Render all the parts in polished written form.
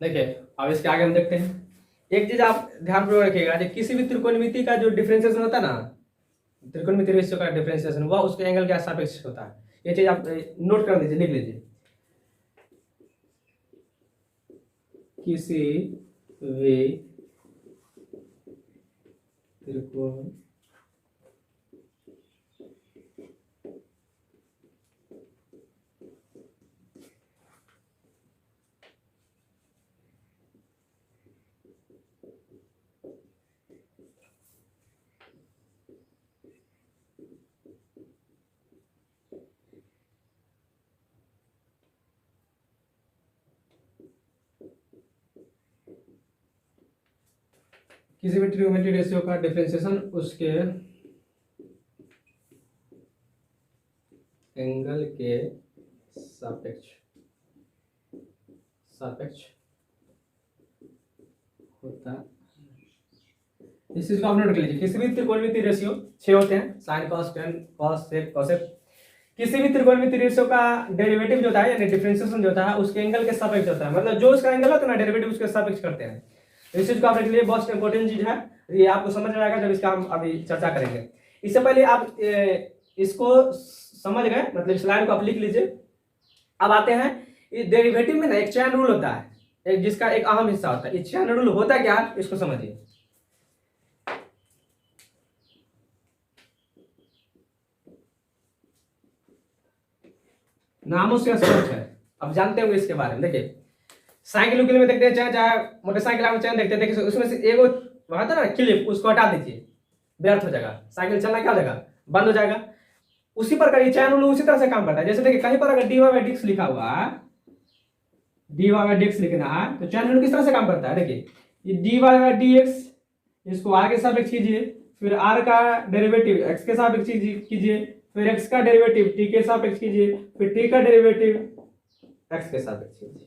देखिए अब इसके आगे हम देखते हैं। एक चीज आप ध्यान पूर्वक रखिएगा, जो किसी भी त्रिकोणमिति का जो डिफरेंशिएशन होता है ना, त्रिकोणमिति रेशियो का डिफरेंशिएशन, वह उसके एंगल के सापेक्ष होता है। ये चीज आप नोट कर लीजिए, लिख लीजिए। किसी भी त्रिकोण किसी भी ट्रिग्नोमेट्रिक रेशियो का डिफरेंशिएशन उसके एंगल के सापेक्ष सापेक्ष होता है। इस चीज को आप नोट कर लीजिए। किसी भी त्रिकोणमिति रेशियो 6 होते हैं, sine cos tan cos sec cosec. किसी भी त्रिकोणमिति रेशियो का डेरिवेटिव जो होता है यानी डिफरेंशिएशन जो होता है उसके एंगल के सापेक्ष होता है, मतलब जो उसका एंगल होता है ना डेरिवेटिव उसके सापेक्ष करते हैं। इस चीज को आप रख लीजिए, बहुत इंपॉर्टेंट चीज है, ये आपको समझ में आएगा जब इसका हम अभी चर्चा करेंगे। इससे पहले आप इसको समझ गए, मतलब इस लाइन को आप लिख लीजिए। अब आते हैं इस डेरिवेटिव में ना एक चैन रूल होता है, एक जिसका एक अहम हिस्सा होता है। इस चैन रूल होता है क्या, इसको समझिए। नामों से स्पष्ट है, अब जानते होंगे इसके बारे में। देखिए साइकिल में देखते हैं, चाहे मोटरसाइकिल में चैन देखते हैं, देखिए उसमें से एगो वहां था ना क्लिप, उसको हटा दीजिए, व्यर्थ हो जाएगा, साइकिल चलना क्या हो जाएगा, बंद हो जाएगा। उसी प्रकार ये चैन रूल उसी तरह से काम करता है। जैसे देखिए कहीं पर अगर dy/dx लिखा हुआ है, dy/dx लिखना है, तो चैन रूल किस तरह से काम करता है। देखिए ये dy/dx, इसको r के सापेक्ष कीजिए, फिर r का डेरिवेटिव x के सापेक्ष कीजिए, फिर x का डेरिवेटिव t के सापेक्ष कीजिए, फिर t का डेरिवेटिव x के सापेक्ष कीजिए।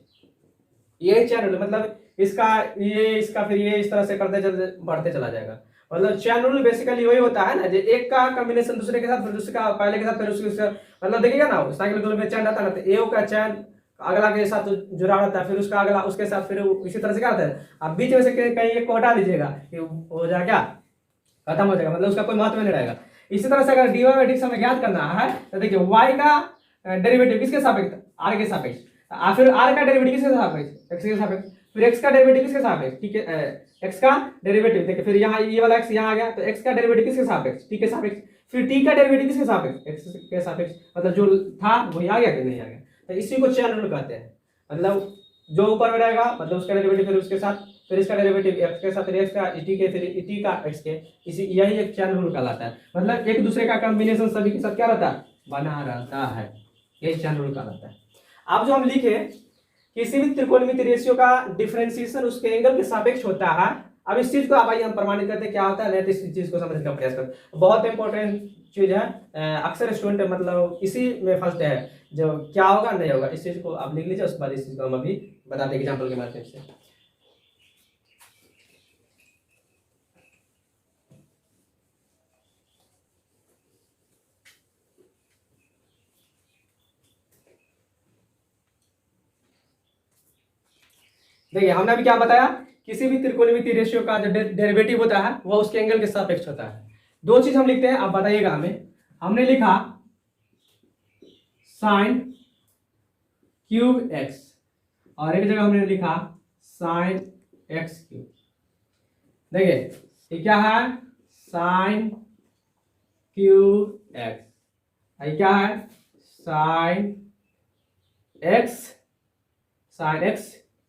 यही चैन रूल, मतलब इसका ये इसका फिर ये इस तरह से करते चलते बढ़ते चला जाएगा। मतलब चैन रूल बेसिकली वही होता है ना, जो एक का कॉम्बिनेशन दूसरे के साथ, फिर दूसरे का पहले के साथ, फिर उसके मतलब देखिएगा ना साइकिल में चैन रहता है ना, तो ए का चैन अगला के साथ जुड़ा रहता है, फिर उसका अगला उसके साथ, फिर इसी तरह से क्या होता है। आप बीच में से कहीं एक को हटा दीजिएगा कि हो जाएगा क्या, खत्म हो जाएगा, मतलब उसका कोई महत्व नहीं रहेगा। इसी तरह से अगर dy/dx हमें ज्ञात करना है तो देखिए y का डेरिवेटिव किसके सापेक्ष, r के सापेक्ष, फिर r का डेरिवेटिव किसके सापेक्ष, x के सापेक्ष, फिर x का डेरिवेटिव किसके सापेक्ष, ठीक है, x का डेरिवेटिव देखिए, फिर यहाँ ये वाला x यहाँ आ गया, तो x का डेरिवेटिव किसके सापेक्ष, t के सापेक्ष, फिर t का डेरिवेटिव किसके सापेक्ष, x के सापेक्ष, मतलब जो था वही आ गया कि नहीं आ गया। तो इसी को चैन रूल कहते हैं, मतलब जो ऊपर में रहेगा मतलब उसका डेरिवेटिव फिर उसके साथ, फिर इसका डेरिवेटिव x के साथ, फिर x का t के, फिर t का x के, इसी यही एक चैन रूल कहलाता है। मतलब एक दूसरे का कॉम्बिनेशन सभी के साथ क्या रहता है, बना रहता है, यही चैन रूल कहलाता है। अब जो हम लिखे किसी भी त्रिकोणमिति रेशियो का डिफरेंशिएशन उसके एंगल के सापेक्ष होता है। अब इस चीज को आप आइए हम प्रमाणित करते हैं क्या होता है, नहीं तो इस चीज को समझने का प्रयास करते हैं। बहुत इंपॉर्टेंट चीज है, अक्सर स्टूडेंट मतलब इसी में फंसते हैं, जो क्या होगा नहीं होगा। इस चीज को आप लिख लीजिए, उसके बाद इस चीज को हम अभी बताते हैं एग्जाम्पल के माध्यम से। देखिए हमने अभी क्या बताया, किसी भी त्रिकोणमिति रेशियो का जो डेरिवेटिव होता है वह उसके एंगल के सापेक्ष होता है। दो चीज हम लिखते हैं, आप बताइएगा हमें। हमने लिखा साइन क्यूब एक्स, और एक जगह हमने लिखा साइन एक्स क्यूब। देखिए ये क्या है, साइन क्यूब एक्स, ये क्या है, साइन एक्स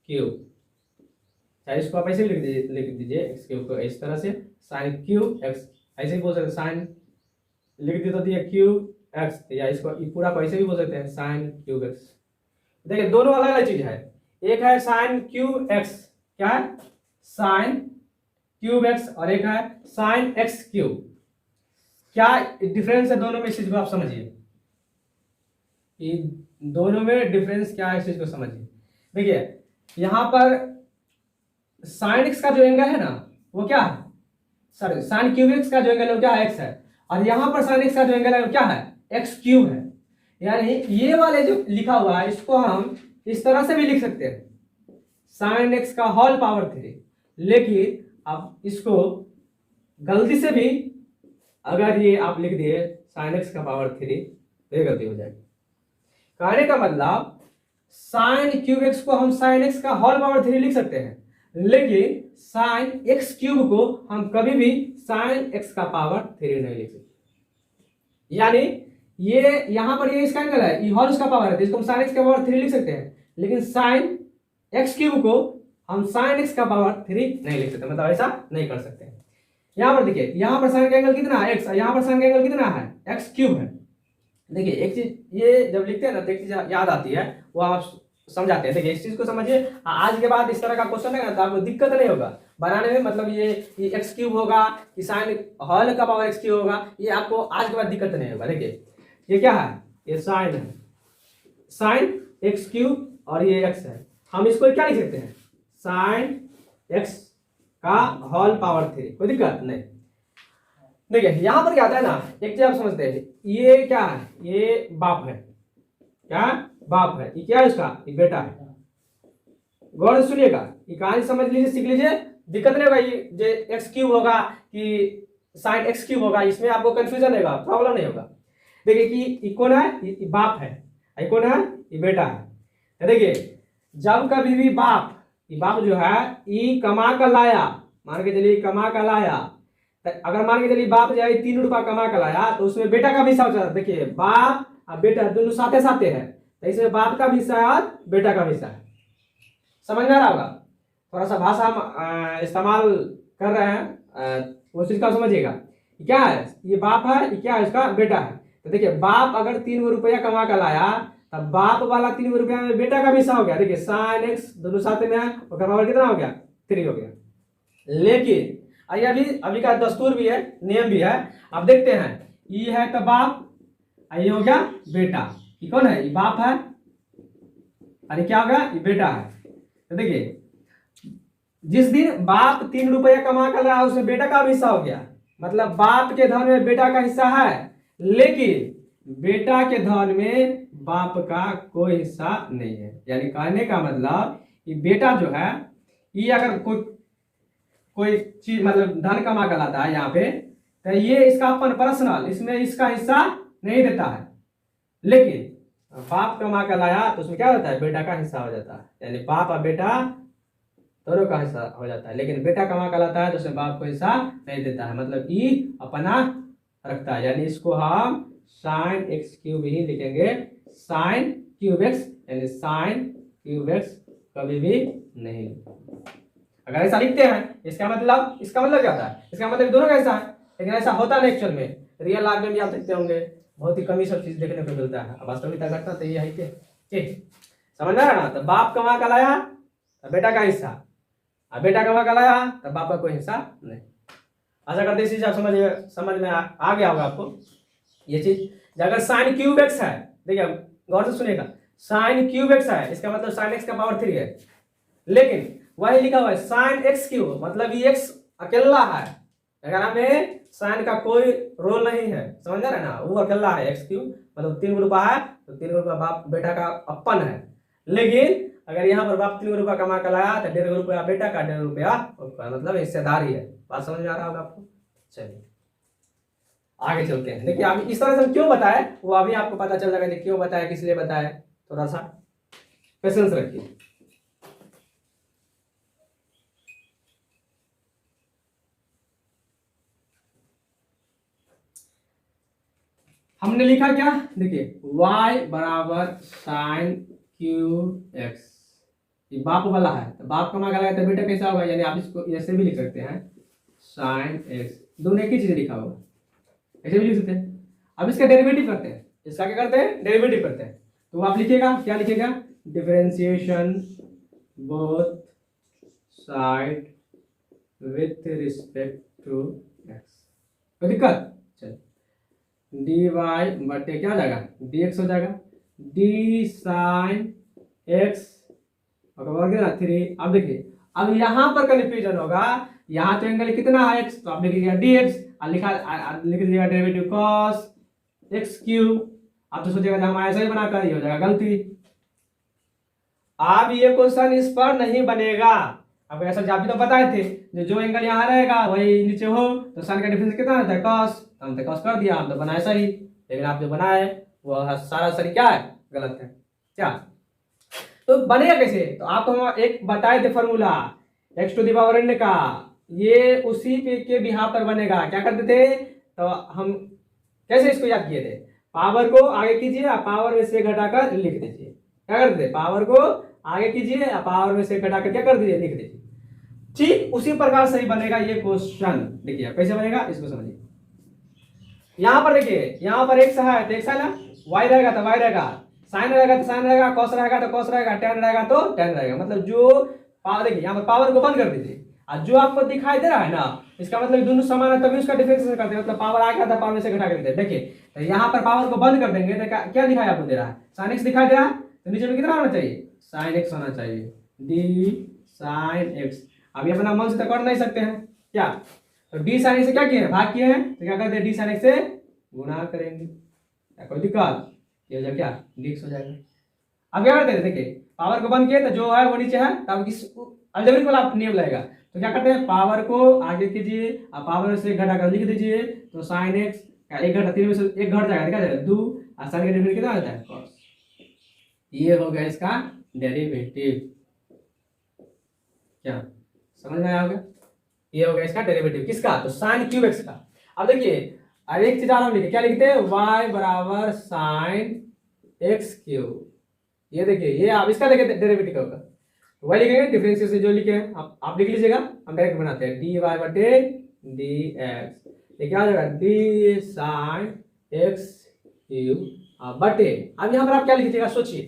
क्यूब। चाहे इसको आप ऐसे लिख दीजिए एक्स क्यूब को इस तरह से, साइन क्यूब एक्स, ऐसे ही बोल सकते हैं, साइन लिख देता तो ये क्यूब एक्स, या इसको पूरा को ऐसे भी बोल सकते हैं साइन क्यूब एक्स। देखिए दोनों अलग अलग चीज है, एक है साइन क्यूब एक्स, क्या है, साइन क्यूब एक्स, और एक है साइन एक्स क्यूब। क्या डिफरेंस है दोनों में, इस चीज को आप समझिए, दोनों में डिफरेंस क्या है इस चीज को समझिए। देखिए यहां पर साइन एक्स का जो एंगल है ना वो क्या है, सॉरी साइन क्यूब एक्स का जो एंगल है वो क्या है, एक्स है, और यहां पर साइन एक्स का जो एंगल है वो क्या है, एक्स क्यूब है। यानी ये वाले जो लिखा हुआ है इसको हम इस तरह से भी लिख सकते हैं, साइन एक्स का होल पावर 3। लेकिन अब इसको गलती से भी अगर ये आप लिख दिए साइन एक्स का पावर 3 तो ये गलती हो जाएगी। कहने का मतलब साइन क्यूब एक्स को हम साइन एक्स का होल पावर 3 लिख सकते हैं, लेकिन साइन एक्स क्यूब को हम कभी भी साइन एक्स का पावर 3 नहीं लिख सकते। यानी ये यहां पर ये इसका एंगल है, ये होल उसका पावर है, तो इसको हम साइन एक्स का पावर 3 लिख सकते हैं, लेकिन साइन एक्स क्यूब को हम साइन एक्स का पावर 3 नहीं लिख सकते, मतलब ऐसा नहीं कर सकते। यहां पर देखिए, यहां पर साइन का एंगल कितना है एक्स, यहां पर साइन का एंगल कितना है एक्स क्यूब है। देखिए एक चीज ये जब लिखते हैं ना तो एक चीज याद आती है, वो आप समझाते हैं। देखिए इस चीज को समझिए, आज के बाद इस तरह का क्वेश्चन है ना तो आपको दिक्कत नहीं होगा बनाने में। मतलब ये एक्स क्यूब होगा कि साइन हॉल का पावर एक्स क्यूब होगा, ये आपको आज के बाद दिक्कत नहीं होगा। देखिए ये क्या है, ये साइन है, साइन एक्स क्यूब और ये एक्स है। हम इसको क्या लिख सकते हैं, साइन एक्स का होल पावर 3, कोई दिक्कत नहीं। देखिए यहां पर क्या आता है ना, एक चीज आप समझते हैं, ये क्या है, ये बाप है, क्या बाप है, ये क्या है उसका, ये बेटा है। गौर से सुनिएगा, ये कहानी समझ लीजिए, सीख लीजिए, दिक्कत नहीं होगा। ये एक्स क्यूब होगा कि साइन एक्स क्यूब होगा, इसमें आपको कंफ्यूजन नहीं होगा, प्रॉब्लम नहीं होगा। देखिए कि ये कौन है, ये बाप है, ये कौन है, ये बेटा है। तो देखिए जब कभी भी बाप, ये बाप जो है ये कमा कर लाया, मान के चलिए कमा कर लाया, तो अगर मान के चलिए बाप जो है 3 रुपया कमा कर लाया तो उसमें बेटा का भी हिस्सा होता है। देखिए बाप और बेटा दोनों साथे साथे है, तो इसमें बाप का भी हिस्सा है और बेटा का भी हिस्सा है। समझ में आ रहा होगा, थोड़ा सा भाषा हम इस्तेमाल कर रहे हैं, वो चीज का समझिएगा। क्या है, ये बाप है, ये क्या है, इसका बेटा है। तो देखिए बाप अगर 3 रुपया कमा कर लाया, तब बाप वाला 3 रुपया में बेटा का भी हिस्सा हो गया। देखिए साइन एक्स दोनों साथ में है, और पावर कितना हो गया, 3 हो गया। लेकिन अभी का दस्तूर भी है, नियम भी है। अब देखते हैं, ये है तो बाप, ये हो गया बेटा। ये कौन है, ये बाप है, अरे क्या हो गया, ये बेटा है। तो देखिए जिस दिन बाप 3 रुपया कमा कर लाया उसमें बेटा का भी हिस्सा हो गया, मतलब बाप के धन में बेटा का हिस्सा है, लेकिन बेटा के धन में बाप का कोई हिस्सा नहीं है। यानी कहने का मतलब ये बेटा जो है, ये अगर कोई चीज मतलब धन कमा कर लाता है यहाँ पे, तो ये इसका अपन पर्सनल, इसमें इसका हिस्सा नहीं देता है। लेकिन बाप कमा कर लाया तो उसमें क्या होता है, बेटा का हिस्सा हो जाता है। यानी बाप और बेटा दोनों का हिस्सा हो जाता है। लेकिन बेटा कमा कर लाता है तो उसमें बाप को हिस्सा नहीं देता है, मतलब ई अपना रखता है। यानी इसको हम साइन एक्स क्यूब ही लिखेंगे, साइन क्यूब एक्स, यानी साइन क्यूब एक्स कभी भी नहीं। अगर ऐसा लिखते हैं इसका मतलब क्या होता है, इसका मतलब दोनों का हिस्सा है, लेकिन ऐसा होता नहीं एक्चुअल में। रियल लाइफ में भी आप देखते होंगे, बहुत ही कमी सब चीज देखने को मिलता है। वास्तविकता घटना तो ये है कि समझ में आ रहा ना, तो बाप कमा कर लाया तो बेटा का हिस्सा, और बेटा कमा कर लाया तो बाप का कोई हिस्सा नहीं। आशा करते इस चीज आप समझ में आ गया होगा आपको ये चीज। अगर साइन क्यूब एक्स है, देखिए गौर से सुनिएगा, साइन क्यूब एक्स है, इसका मतलब साइन एक्स का पावर 3 है, लेकिन वही लिखा हुआ है साइन एक्स क्यूब, मतलब ये एक्स अकेला है, अगर में साइन का कोई रोल नहीं है, समझ रहे ना, वो अकेला है एक्स क्यूब, मतलब 3 रुपया है तो 3 रुपया बाप बेटा का अपन है। लेकिन अगर यहाँ पर बाप 3 रुपया कमा कर लाया तो 1.5 रुपया बेटा का, 1.5 रुपया मतलब हिस्सेदारी है। बात समझ में आ रहा होगा आपको। चलिए आगे चलते हैं। देखिए अभी इस तरह से क्यों बताया वो अभी आपको पता चल जाएगा, क्यों बताया, किस लिए बताया, थोड़ा सा पेशेंस रखिए। हमने लिखा क्या, देखिए y बराबर साइन क्यूब एक्स, ये बाप वाला है, तो बाप कमा कर लगाया तो बेटा कैसा होगा, यानी आप इसको ऐसे भी लिख सकते हैं साइन एक्स, दोनों एक ही चीज लिखा होगा, ऐसे भी लिख सकते हैं। अब इसका डेरिवेटिव करते हैं, इसका क्या करते हैं, डेरिवेटिव करते हैं। तो आप लिखिएगा, क्या लिखिएगा, differentiation both side with respect to x. कोई दिक्कत, चलो डी वाई बटे क्या हो जाएगा, डी एक्स हो जाएगा, डी साइन एक्स और कितना 3। अब देखिए अब यहाँ पर कन्फ्यूजन होगा, यहाँ तो एंगल कितना है एक्स, तो आप लिख लीजिएगा डी एक्स, लिख लीजिएगा डेरिवेटिव कॉस एक्स क्यूब। आप तो सोचिएगा हम ऐसा ही बनाकर, ये हो जाएगा गलती। अब ये क्वेश्चन इस पर नहीं बनेगा। अब ऐसा आप भी तो बताए थे जो एंगल यहाँ रहेगा वही नीचे हो तो साइन का डिफरेंस कितना होता है कॉस, हम तो कॉस कर दिया, हम तो बनाए सही, लेकिन आप जो बनाए वो सारा सही क्या है, गलत है। क्या तो बनेगा कैसे, तो आपको हम एक बताए थे formula x to the power n का, ये उसी के बिहार पर बनेगा। क्या करते थे, तो हम कैसे इसको याद किए थे, पावर को आगे कीजिए और पावर में से घटाकर लिख दीजिए। क्या करते थे, पावर को आगे कीजिए और पावर में से घटाकर क्या कर दीजिए, लिख दीजिए। ठीक उसी प्रकार से ही बनेगा ये क्वेश्चन। देखिए कैसे बनेगा इसको समझिए। यहां पर देखिए, यहां पर एक्स है तो एक्स है ना, वाई रहेगा तो वाई रहेगा, साइन रहेगा तो साइन रहेगा, कॉस रहेगा तो कॉस रहेगा, टेन रहेगा तो टेन रहेगा। मतलब जो देखिए यहाँ पर पावर को बंद कर दीजिए और जो आपको दिखाई दे रहा है ना, इसका मतलब दोनों समान है तभी उसका डिफरेंशिएशन करते हैं, मतलब पावर आ गया था पावर में से घटा कर देते हैं। देखिए तो यहाँ पर पावर को बंद कर देंगे तो क्या दिखाई आपको दे रहा है, साइन एक्स दिखाई दे रहा है, तो नीचे में कितना होना चाहिए, साइन एक्स होना चाहिए, डी साइन एक्स। अभी अपना मन से तो कर नहीं सकते हैं क्या, तो डी साइन एक्स से क्या किए हैं, भाग किए हैं, तो क्या करते हैं डी साइन एक्स से गुणा करेंगे, कोई दिक्कत, ये हो जाएगा क्या डी एक्स हो जाएगा। अब क्या करते हैं, देखिए पावर को बंद किए तो जो है वो नीचे है, तब इस अलजेब्रिक वाला नियम लगेगा। तो क्या करते हैं, पावर को आगे कीजिए और पावर से घटा कर लिख दीजिए, तो साइन एक्स का एक घटा, तीन में से एक घट जाएगा, क्या जाएगा दो, और साइन का डेरिवेटिव कितना होता है कॉस। ये हो गया इसका डेरिवेटिव। क्या समझ में आया होगा, ये हो गया इसका डेरिवेटिव किसका, तो साइन क्यूब एक्स का। अब देखिए एक चीज हम लिखे, क्या लिखते हैं, y बराबर साइन एक्स क्यूब। ये देखिए ये आप इसका देखिए डेरिवेटिव होगा, वही लिखेंगे डिफरेंशियल से जो लिखे हैं आप लिख लीजिएगा, हम डायरेक्ट बनाते हैं डी वाई बटे डी एक्स, ये क्या हो जाएगा डी साइन एक्स क्यूब बटे। अब यहाँ पर आप क्या लिखिएगा सोचिए,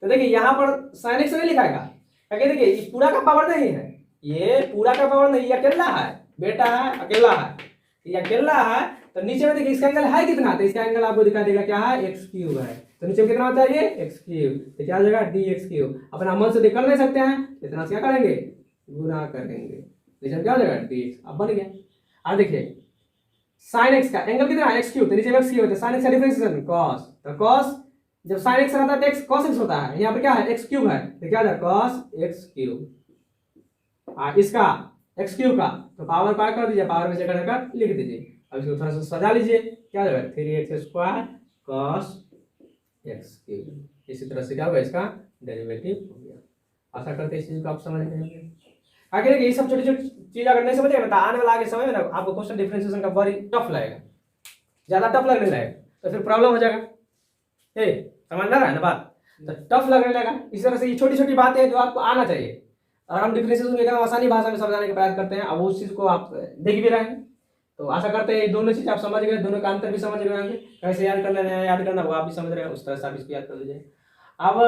तो देखिए यहाँ पर साइन एक्स नहीं लिखाएगा, क्योंकि देखिए ये पूरा का पावर नहीं है, ये पूरा का पावर नहीं, ये अकेला है, बेटा है अकेला है, ये अकेला है, तो नीचे में देखिए इसका एंगल है कितना, तो इसका एंगल आपको दिखा देगा क्या है, एक्स क्यूब है, तो नीचे में कितना होता है ये एक्स क्यूब, तो क्या हो जाएगा डी एक्स क्यूब। अपना मन से कर नहीं सकते हैं, इतना से क्या करेंगे गुना करेंगे, नीचे क्या हो जाएगा डी एक्स, अब बन गया। अब देखिए साइन एक्स का एंगल कितना है एक्स क्यूब, तो नीचे में एक्स क्यूब होता है, साइन एक्स का डिफरेंशिएशन कॉस, तो कॉस जब साइन एक्स रहता है तो एक्स कॉस एक्स होता है, यहाँ पर क्या है एक्स क्यूब है, तो क्या हो जाएगा कॉस एक्स क्यूब, इसका एक्स क्यूब का तो पावर पार कर दीजिए, पावर में से घटाकर लिख दीजिए। अब इसको थोड़ा सा सजा लीजिए, क्या हो जाएगा 3x square cos x cube. इसी तरह से क्या होगा इसका डेरिवेटिव हो गया। आशा करते हैं इस चीज को आप समझ गए। आगे देखिए ये सब छोटी छोटी चीज अगर नहीं समझेगा तो आने वाला आगे समय में ना आपको क्वेश्चन डिफरेंशिएशन का बड़ी टफ लगेगा, ज्यादा टफ लगने लगेगा तो फिर प्रॉब्लम हो जाएगा। समझ ना रहा है ना बात, तो टफ लगने लगा। इस तरह से ये छोटी छोटी बातें हैं जो आपको आना चाहिए, और हम डिफरेंशिएशन एकदम आसानी भाषा में समझाने का प्रयास करते हैं, अब उस चीज को आप देख भी रहे हैं। तो आशा करते हैं दोनों चीज आप समझ गए, दोनों का अंतर भी समझ गए होंगे, कैसे याद करना है, याद करना वो आप भी समझ रहे हैं, उस तरह से आप इसको याद कर लीजिए। अब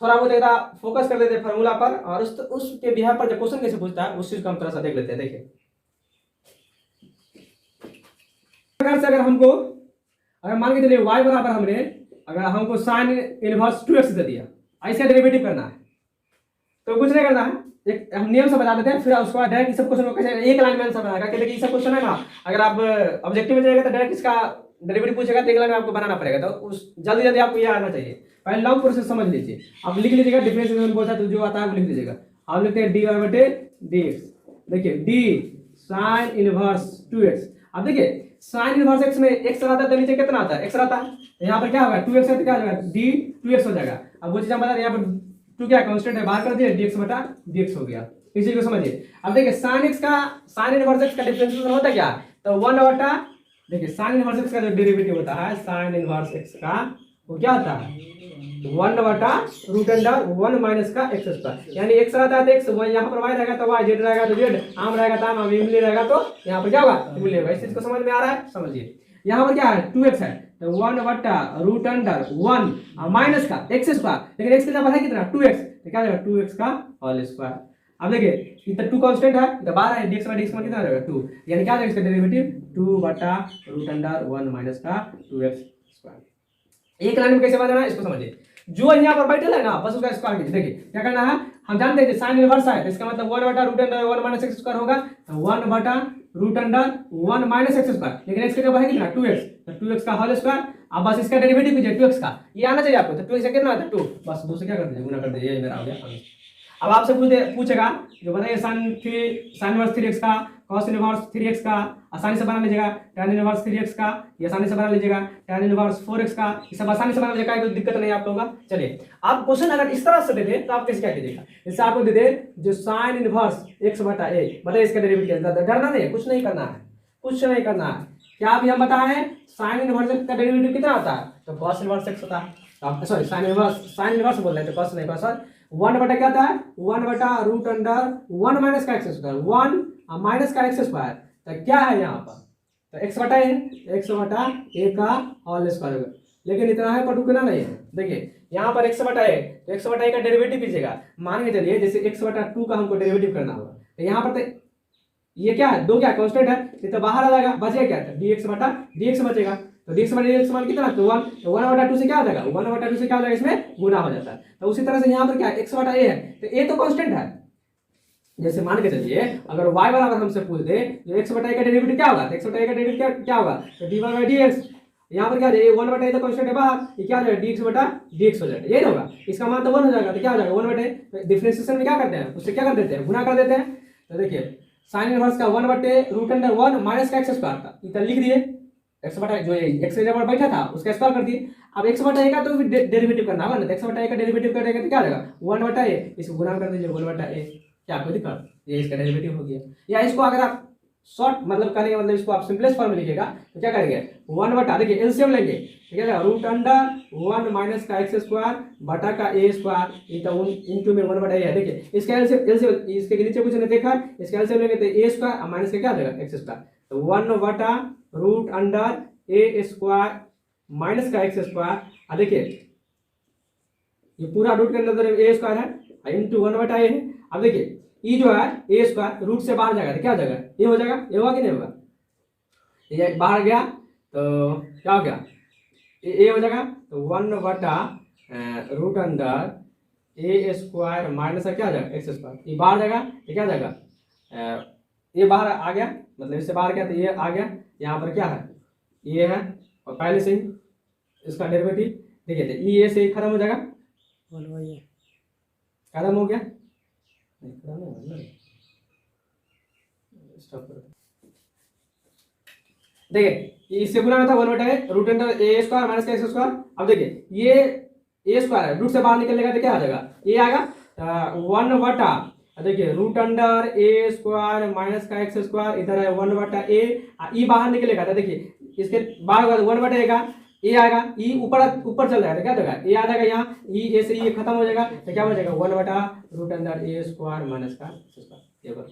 थोड़ा बहुत एक फोकस कर लेते हैं फार्मूला पर, और उसके बिहार पर जो क्वेश्चन कैसे पूछता है उस चीज को हम थोड़ा सा देख लेते हैं। देखिए अगर हमको अगर मान के चलिए y बराबर हमने अगर हमको साइन इनवर्स 2x दे दिया, ऐसे डेरिवेटिव करना है तो कुछ नहीं करना है, एक हम नियम से बता देते हैं, फिर उसके बाद डायरेक्ट इस सब क्वेश्चन को कैसे एक लाइन में आंसर बनाएगा। क्योंकि ये सब क्वेश्चन है ना, अगर आप ऑब्जेक्टिव में जाएगा तो डायरेक्ट इसका डेरिवेटिव पूछेगा तो एक लाइन में आपको बनाना पड़ेगा, तो उस जल्दी जल्दी आपको ये आना चाहिए। पहले लॉन्ग प्रोसेस समझ लीजिए, आप लिख लीजिएगा डिफरेंशिएशन बोलता है तो जो आता है वो लिख लीजिएगा। आप लिखते हैं डी वाई बटे डी एक्स, देखिए डी साइन इनवर्स 2x। अब देखिए साइन इनवर्स x में x रहता है तो नीचे कितना आता है x रहता है, तो यहाँ पर क्या होगा 2x है तो क्या हो जाएगा d 2x हो जाएगा। अब वो चीज हम बता रहे हैं, यहाँ पर 2 क्या कांस्टेंट है, बाहर कर दिया, dx बटा dx हो गया। इस चीज को समझिए। अब देखिए साइन x का साइन इनवर्स x का डिफरेंशिएशन होता है क्या, तो 1 बटा देखिए साइन इनवर्स x का जो डेरिवेटिव होता है साइन इनवर्स x का वो क्या होता है 1 बटा रूट अंडर 1 माइनस का एक्स स्क्वायर, यानी x रहता है तो x, यहाँ पर y रहेगा तो y, z रहेगा तो z, आम रहेगा तो आम, इमली रहेगा तो यहाँ पर क्या होगा इमली होगा। इस चीज को समझ में आ रहा है, समझिए। यहाँ पर क्या है 2x है तो 1 बटा रूट अंडर 1 माइनस का एक्स स्क्वायर, लेकिन x की जगह है कितना 2x, तो क्या जाएगा 2x का होल स्क्वायर। अब देखिए इतना 2 कांस्टेंट है तो 12 है, dx बटा dx कितना रहेगा 2, यानी क्या जाएगा इसका डेरिवेटिव 2 बटा रूट अंडर 1 माइनस का 2x स्क्वायर। एक लाइन में कैसे बनाना है इसको समझिए। जो यहाँ पर बैठे है ना बस उसका स्क्वायर कीजिए। देखिए क्या करना है, हम जानते हैं साइन इनवर्स है तो इसका मतलब 1 बटा root under 1 minus x square होगा, तो 1 बटा root under 1 minus x square, लेकिन एक्स की जगह है कितना 2x, तो 2x का होल स्क्वायर। अब बस इसका डेरिवेटिव कीजिए 2x का, ये आना चाहिए आपको, तो 2x का कितना आता है 2, बस 2 से क्या कर दीजिए गुना कर दीजिए, ये मेरा हो गया। अब आपसे पूछेगा जो बताइए साइन इनवर्स 3x का, कॉस इनवर्स 3x का, आसानी से बना लीजिएगा, tan इनवर्स 3x का ये आसानी से बना लीजिएगा, tan इनवर्स 4x का ये सब आसानी से बना लीजिएगा, कोई दिक्कत नहीं आप लोगों का। चलिए आप क्वेश्चन अगर इस तरह से दे दे तो आप कैसे क्या कीजिएगा, जैसे आपको दे दे जो साइन इनवर्स x बटा a, बताइए इसका डेरिवेटिव क्या है, डरना नहीं, कुछ नहीं करना है, कुछ नहीं करना है। क्या अभी हम बताएं साइन इनवर्स का डेरिवेटिव कितना आता है, तो कॉस इनवर्स x होता है, सॉरी साइन इनवर्स बोल रहे थे, कॉस नहीं कॉस, 1 बटा क्या आता है 1 बटा रूट अंडर 1 माइनस का एक्स स्क्वायर, 1 माइनस का एक्स स्क्वायर, तो क्या है यहाँ पर, तो x बटा a का होल स्क्वायर होगा, लेकिन इतना है पर रुकना नहीं है। देखिए यहाँ पर x बटा a, तो x बटा a का डेरिवेटिव कीजिएगा, मान के चलिए जैसे x बटा 2 का हमको डेरिवेटिव करना होगा, तो यहाँ पर तो ये क्या है, दो क्या कांस्टेंट है, ये तो बाहर आ जाएगा, बचेगा क्या है dx बटा dx बचेगा, तो dx बटा dx मान कितना, तो 1 बटा 2 से क्या आ जाएगा, 1 बटा 2 से क्या हो जाएगा, इसमें गुना हो जाता है। तो उसी तरह से यहाँ पर क्या है x बटा a है, तो a तो कांस्टेंट है, जैसे मान के चलिए अगर y बराबर हमसे पूछ दे तो x बटा a का डेरिवेटिव क्या होगा, तो x बटा a का डेरिवेटिव क्या होगा, तो dy बाई dx, यहाँ पर क्या है 1 बटा a तो कांस्टेंट है बाहर, ये क्या हो जाएगा dx बटा dx हो जाएगा, ये होगा, इसका मान तो 1 हो जाएगा, तो क्या हो जाएगा 1 बटे, डिफरेंशिएशन में क्या करते हैं उससे क्या कर देते हैं गुना कर देते हैं। तो देखिए साइन इनवर्स का 1 बटे रूट अंडर 1 माइनस का एक्स स्क्वायर था, इधर लिख दिए x बटा जो x के जगह बैठा था उसका स्क्वायर कर दिए, अब x बटा a का तो डेरिवेटिव करना होगा ना, तो x बटा a का डेरिवेटिव करेंगे तो क्या आ जाएगा 1 बटा a, इसको गुना कर दीजिए 1 बटा a, क्या कोई दिक्कत, ये इसका डेरिवेटिव हो गया। या इसको अगर आप शॉर्ट मतलब करने मतलब इसको आप सिंपलेस्ट फॉर्म में लिखिएगा तो क्या करेंगे 1 बटा, देखिए एलसीएम लेंगे, ठीक है रूट अंडर 1 माइनस का एक्स स्क्वायर बटा का a स्क्वायर इनटू में 1 बटा a है। देखिए इसका एलसीएम इसके नीचे कुछ नहीं देखा, इसका एलसीएम लेंगे तो a स्क्वायर माइनस का क्या आ जाएगा एक्स स्क्वायर, तो 1 बटा root under a square minus का एक्स स्क्वायर, देखिए ये पूरा रूट के अंदर a स्क्वायर है इनटू 1 बटा a है। अब देखिए ये जो है a स्क्वायर रूट से बाहर जाएगा तो क्या हो जाएगा, ये हो जाएगा, ये होगा कि नहीं होगा, ये बाहर गया तो क्या हो गया ए हो जाएगा, तो 1 बटा root under a square minus क्या हो जाएगा एक्स स्क्वायर, ये बाहर जाएगा तो क्या हो जाएगा ये बाहर आ गया, मतलब इससे बाहर गया तो ये आ गया, यहाँ पर क्या है ये है, और पहले से ही इसका डेरिवेटिव देखिए तो ये से खत्म हो जाएगा, खत्म हो गया, देखिए इससे गुना में था 1 बटा a root under a square minus का एक्स स्क्वायर। अब देखिए ये a स्क्वायर है, रूट से बाहर निकलेगा तो क्या आ जाएगा, ये आएगा 1 बटा, देखिए root under a square minus का एक्स स्क्वायर, इधर है 1 बटा a, ई बाहर निकलेगा तो देखिए इसके बाहर 1 बटा a का ये आएगा, ई ऊपर चल जाएगा तो क्या हो जाएगा ये आ जाएगा, यहाँ ई ए से ये खत्म हो जाएगा तो क्या हो जाएगा 1 बटा root under a square minus का एक्स स्क्वायर।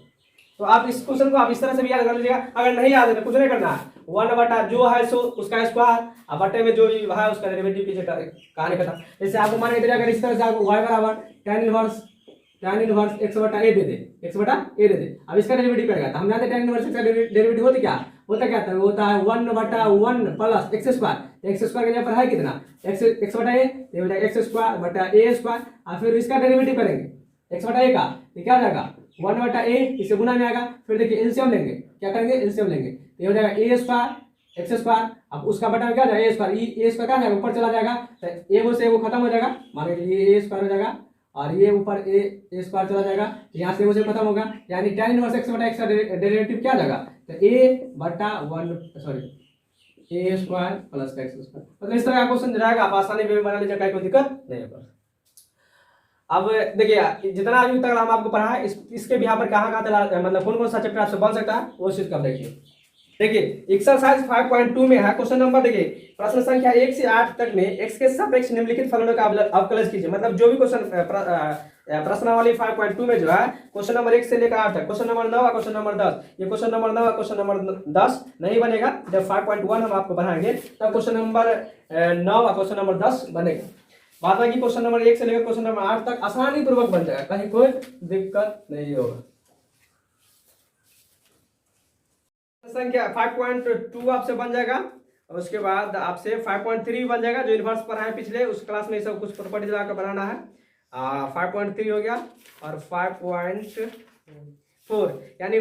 तो आप इस क्वेश्चन को आप इस तरह से भी याद कर लीजिएगा, अगर नहीं याद है तो कुछ नहीं करना है, 1 बटा जो है सो उसका स्क्वायर, अब बटे में जो है उसका डेरिवेटिव कीजिए, कहानी खत्म। जैसे आपको मान के अगर इस तरह से आपको y बराबर tan इनवर्स x बटा a दे दे, अब इसका डेरिवेटिव करेगा तो हम जानते हैं tan इनवर्स x का डेरिवेटिव होता क्या था, होता है 1 बटा 1 plus x square, x square के यहाँ पर है कितना x बटा a, ये हो जाएगा एक्स स्क्वायर बटा a स्क्वायर, और फिर इसका डेरिवेटिव करेंगे x बटा a का, तो क्या हो जाएगा 1 बटा a, इसे गुना में आएगा, फिर देखिए एलसीएम लेंगे, क्या करेंगे एलसीएम लेंगे, ये हो जाएगा a स्क्वायर एक्स स्क्वायर, अब उसका बटा क्या हो जाएगा a स्क्वायर, ये a स्क्वायर क्या जाएगा ऊपर चला जाएगा, तो एगो से एगो खत्म हो जाएगा, मान लीजिए ये a स्क्वायर हो जाएगा और ये ऊपर a स्क्वायर चला जाएगा, यहाँ से एगो से खत्म होगा, यानी tan इनवर्स x बटा x का डेरिवेटिव क्या जाएगा, तो a बटा 1 सॉरी a स्क्वायर प्लस का एक्स स्क्वायर, मतलब इस तरह का क्वेश्चन रहेगा, आप आसानी में बना लीजिए, कोई दिक्कत नहीं होगा। अब देखिए जितना अभी तक हम आपको पढ़ा है इसके भी यहाँ पर कहाँ मतलब कौन कौन सा चैप्टर आपसे बन सकता है वो चीज का देखिए एक्सरसाइज 5.2 में है क्वेश्चन नंबर, देखिए प्रश्न संख्या 1 से 8 तक में x के सापेक्ष निम्नलिखित फलनों का अवकलज कीजिए, मतलब जो भी क्वेश्चन प्रश्नावली 5.2 में जो है क्वेश्चन नंबर 1 से लेकर 8 तक, क्वेश्चन नंबर 9 क्वेश्चन नंबर 10, ये क्वेश्चन नंबर 9 क्वेश्चन नंबर 10 नहीं बनेगा, जब 5.1 हम आपको बढ़ाएंगे तब क्वेश्चन नंबर 9 क्वेश्चन नंबर 10 बनेगा, बाद बाकी क्वेश्चन नंबर 1 से लेकर क्वेश्चन नंबर 8 तक आसानी पूर्वक बन जाएगा, कहीं कोई दिक्कत नहीं होगा। संख्या 5.2 आपसे बन जाएगा, और उसके बाद आपसे 5.3 बन जाएगा, जो इन्वर्स पर है पिछले उस क्लास में सब कुछ प्रॉपर्टी लगा कर बनाना है। 5.3 हो गया, और यानी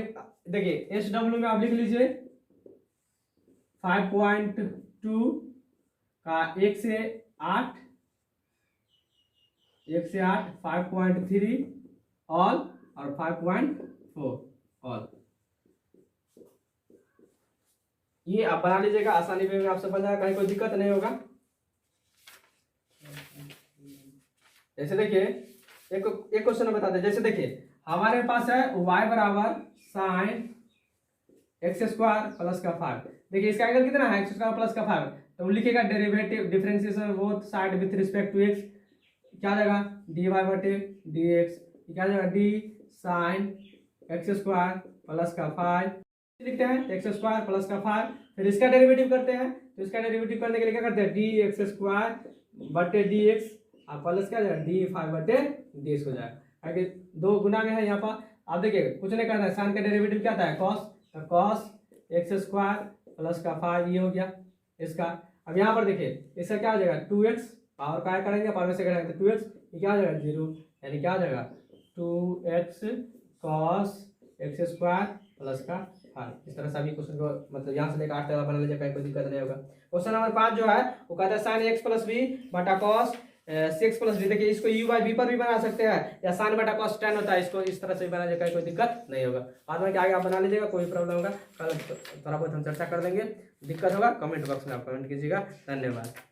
देखिए एस डब्ल्यू में आप लिख लीजिए 5.2 का 1 से 8 5.3 ऑल और 5.4 ऑल। ये आप बना लीजिएगा, आसानी में आप समझ जाएगा, कहीं कोई दिक्कत नहीं होगा। जैसे देखिए एक क्वेश्चन बता दें, जैसे देखिए हमारे पास है y बराबर साइन एक्स स्क्वायर प्लस का 5। देखिए इसका एंगल कितना है, एक्स स्क्वायर प्लस का 5, तो लिखिएगा derivative differentiation both side with respect to x, क्या जाएगा dy बटे dx, क्या जाएगा d sine x square plus का 5 लिखते हैं, एक्स स्क्वायर प्लस का 5, फिर इसका डेरिवेटिव करते हैं, तो इसका डेरिवेटिव करने के लिए क्या करते हैं डी एक्स स्क्वायर बटे डी एक्स और प्लस क्या जाएगा डी 5 बटे डी एक्स हो जाएगा। आगे 2 गुना में है यहाँ पर, आप देखिए कुछ नहीं करना है, साइन का डेरिवेटिव क्या था कॉस, तो कॉस एक्स स्क्वायर प्लस का 5 ये हो गया इसका। अब यहाँ पर देखिए इसका क्या हो जाएगा 2x, पावर का करेंगे पावर में से करेंगे तो 2x, ये क्या हो जाएगा 0, यानी क्या हो जाएगा 2x cos x square plus का 5। इस तरह से अभी क्वेश्चन को मतलब यहाँ से लेकर 8 तक बना लीजिए, कोई दिक्कत नहीं होगा। क्वेश्चन नंबर 5 जो है वो कहता है साइन एक्स प्लस बी बटा कॉस 6 प्लस बी। देखिए इसको यू बाई बी पर भी बना सकते हैं, या साइन बटा कॉस 10 होता है, इसको इस तरह से भी बना लीजिएगा, कोई दिक्कत नहीं होगा। बाद में आगे आप बना लीजिएगा, कोई प्रॉब्लम होगा कल थोड़ा बहुत हम चर्चा कर देंगे, दिक्कत होगा कमेंट बॉक्स में आप कमेंट कीजिएगा। धन्यवाद।